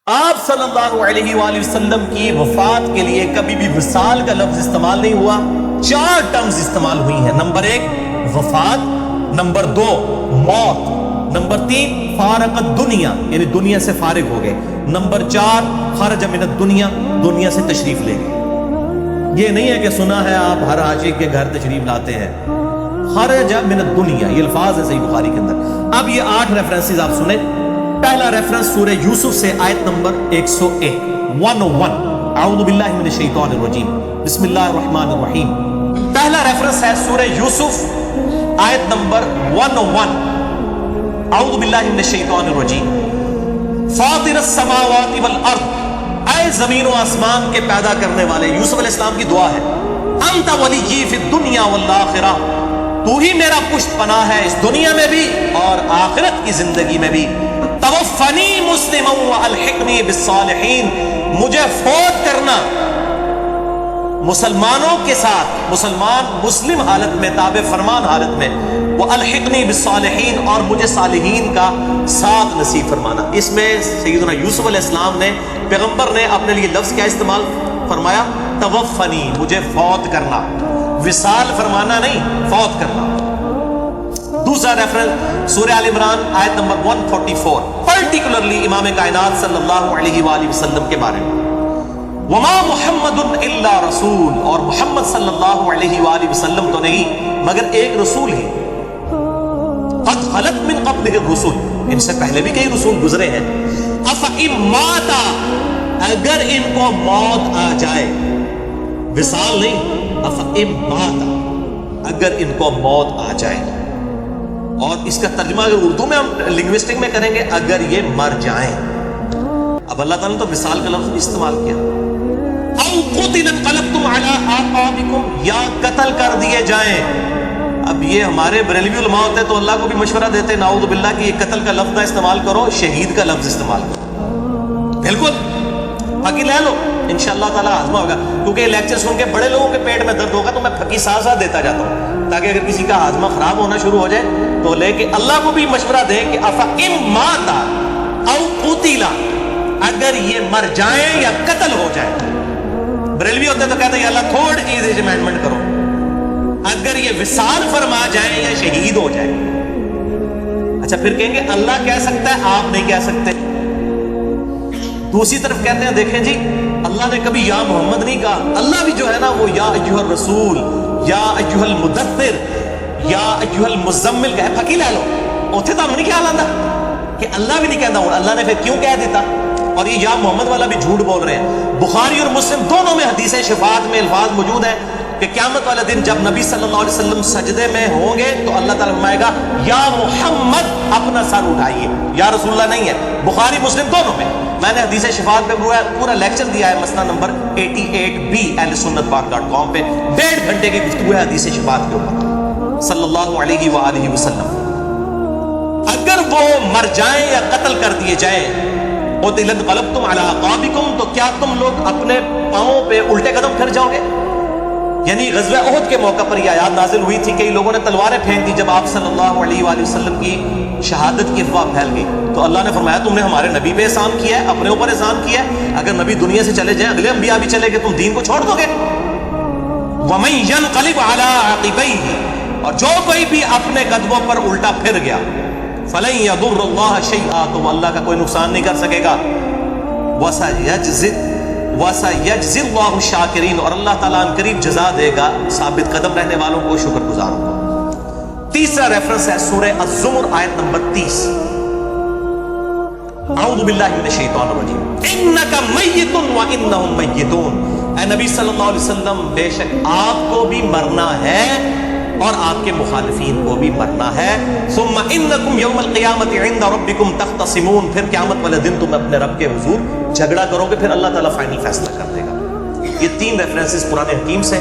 آپ صلی اللہ علیہ وآلہ وسلم کی وفات کے لیے کبھی بھی وصال کا لفظ استعمال نہیں ہوا. 4 ٹرمز استعمال ہوئی ہیں. نمبر 1 وفات، نمبر 2 موت، نمبر 3 فارق الدنیا یعنی دنیا سے فارغ ہو گئے، نمبر 4 خرج من الدنیا دنیا سے تشریف لے گئے. یہ نہیں ہے کہ سنا ہے آپ ہر عاشق کے گھر تشریف لاتے ہیں. خرج من الدنیا یہ الفاظ ہے صحیح بخاری کے اندر. اب یہ 8 ریفرنسز آپ سنیں. پہلا ریفرنس سورہ یوسف سے آیت نمبر 101 101 اعوذ باللہ من الشیطان الرجیم بسم اللہ الرحمن الرحیم. پہلا ریفرنس ہے سورہ یوسف آیت نمبر 101 اعوذ باللہ من الشیطان الرجیم. فاطر السماوات والارض، اے زمین و آسمان کے پیدا کرنے والے. یوسف علیہ السلام کی دعا ہے. انت ولی فی الدنیا والآخرہ، تو ہی میرا پشت پناہ ہے اس دنیا میں بھی اور آخرت کی زندگی میں بھی. توفنی مسلما والحقنی بالصالحین، مجھے فوت کرنا مسلمانوں کے ساتھ، مسلم حالت میں، تابع فرمان حالت میں. والحقنی بالصالحین، اور مجھے صالحین کا ساتھ نصیب فرمانا. اس میں سیدنا یوسف علیہ السلام نے، پیغمبر نے اپنے لیے لفظ کیا استعمال فرمایا؟ توفنی، مجھے فوت کرنا. وصال فرمانا نہیں، فوت کرنا. دوسرا ریفرنس سورہ آل عمران آیت نمبر 144 پرٹیکولرلی امام کائنات صلی اللہ علیہ وآلہ وسلم کے بارے میں. وما محمد الا رسول، اور محمد صلی اللہ علیہ وآلہ وسلم تو نہیں مگر ایک رسول ہی. قد خلت من قبلہ الرسل، ان سے پہلے بھی کئی رسول گزرے ہیں. افئن مات، اگر ان کو موت آ جائے، وصال نہیں، افئن مات، اگر ان کو موت آ جائے. اور اس کا ترجمہ اگر اردو میں ہم لنگوسٹک میں کریں گے، اگر یہ مر جائیں. اب اللہ تعالیٰ نے تو وصال کا لفظ بھی استعمال کیا. او قتل انقلبتم علی اعقابکم، یا قتل کر دیے جائیں. اب یہ ہمارے بریلوی علماء ہوتے تو اللہ کو بھی مشورہ دیتے نعوذ باللہ کہ یہ قتل کا لفظ نہ استعمال کرو، شہید کا لفظ استعمال کرو. بالکل پھکی لے لو، انشاءاللہ تعالیٰ ہاضمہ ہوگا. کیونکہ یہ لیکچر سن کے بڑے لوگوں کے پیٹ میں درد ہوگا تو میں پھکی ساتھ ساتھ دیتا جاتا ہوں تاکہ اگر کسی کا ہاضمہ خراب ہونا شروع ہو جائے تو لے کے اللہ کو بھی مشورہ دیں کہ افئن مات او قتل، اگر یہ مر جائیں یا قتل ہو جائیں. بریلوی ہوتے تو کہتے ہیں اللہ تھوڑ ایزی امینڈمنٹ کرو، اگر یہ وصال فرما جائیں یا شہید ہو جائیں. اچھا پھر کہیں گے اللہ کہہ سکتا ہے، آپ نہیں کہہ سکتے. دوسری طرف کہتے ہیں دیکھیں جی اللہ نے کبھی یا محمد نہیں کہا. اللہ بھی جو ہے نا وہ یا ایھا الرسول، یا ایھا المدثر، یا ایھا المزمل کہے. پھکی لے لو، اوتھے تو ہم نہیں خیال آتا کہ اللہ بھی نہیں کہتا ہوں. اللہ نے پھر کیوں کہہ دیتا؟ اور یہ یا محمد والا بھی جھوٹ بول رہے ہیں. بخاری اور مسلم دونوں میں حدیث شفاعت میں الفاظ موجود ہیں کہ قیامت والے دن جب نبی صلی اللہ علیہ وسلم سجدے میں ہوں گے تو اللہ تعالیٰ فرمائے گا یا محمد اپنا سر اٹھائیے. یا رسول اللہ نہیں ہے. بخاری مسلم دونوں میں. میں نے حدیث شفاعت پہ پورا لیکچر دیا ہے مسئلہ نمبر 88B ahlsunnatpark.com پہ. 1.5 گھنٹے کی گفتگو ہے حدیث شفاعت کے اوپر صلی اللہ علیہ وآلہ وسلم. اگر وہ مر جائیں یا قتل کر دیے جائیں، قتل انقلبتم علی اعقابکم، تو کیا تم لوگ اپنے پاؤں پہ الٹے قدم پھر جاؤ گے؟ یعنی غزوہ احد کے موقع پر یہ آیات نازل ہوئی تھی. کئی لوگوں نے تلواریں پھینک دی جب آپ صلی اللہ علیہ وآلہ وسلم کی شہادت کی افواہ پھیل گئی. تو اللہ نے فرمایا تم نے ہمارے نبی پہ احسان کیا ہے، اپنے اوپر احسان کیا ہے. اگر نبی دنیا سے چلے جائیں، اگلے انبیاء بھی چلے گئے، تم دین کو چھوڑ دو گے. وَمَن يَنْقَلِبْ عَلَىٰ عَقِبَيْهِ، اور جو کوئی بھی اپنے قدموں پر الٹا پھر گیا، فَلَن يَضُرَّ اللَّهَ شَيْئًا، تو وہ اللہ کا کوئی نقصان نہیں کر سکے گا. وَسَيَجْزِي اللَّهُ الشَّاكِرِينَ، اور اللہ تعالیٰ ان قریب جزا دے گا ثابت قدم رہنے والوں کو، شکر گزاروں کو. تیسرا ریفرنس ہے سورہ الزمر آیت نمبر 30 اعوذ باللہ من الشیطان الرجیم. انک میت وانہم میتون، اے نبی صلی اللہ علیہ وسلم بے شک آپ کو بھی مرنا ہے اور آپ کے مخالفین کو بھی مرنا ہے. ثم انکم یوم القیامت عند ربکم تختصمون، پھر قیامت والے دن تم اپنے رب کے حضور جھگڑا کرو گے، پھر اللہ تعالیٰ فائنل فیصلہ کر دے گا. یہ 3 ریفرنسز قرآن حکیم سے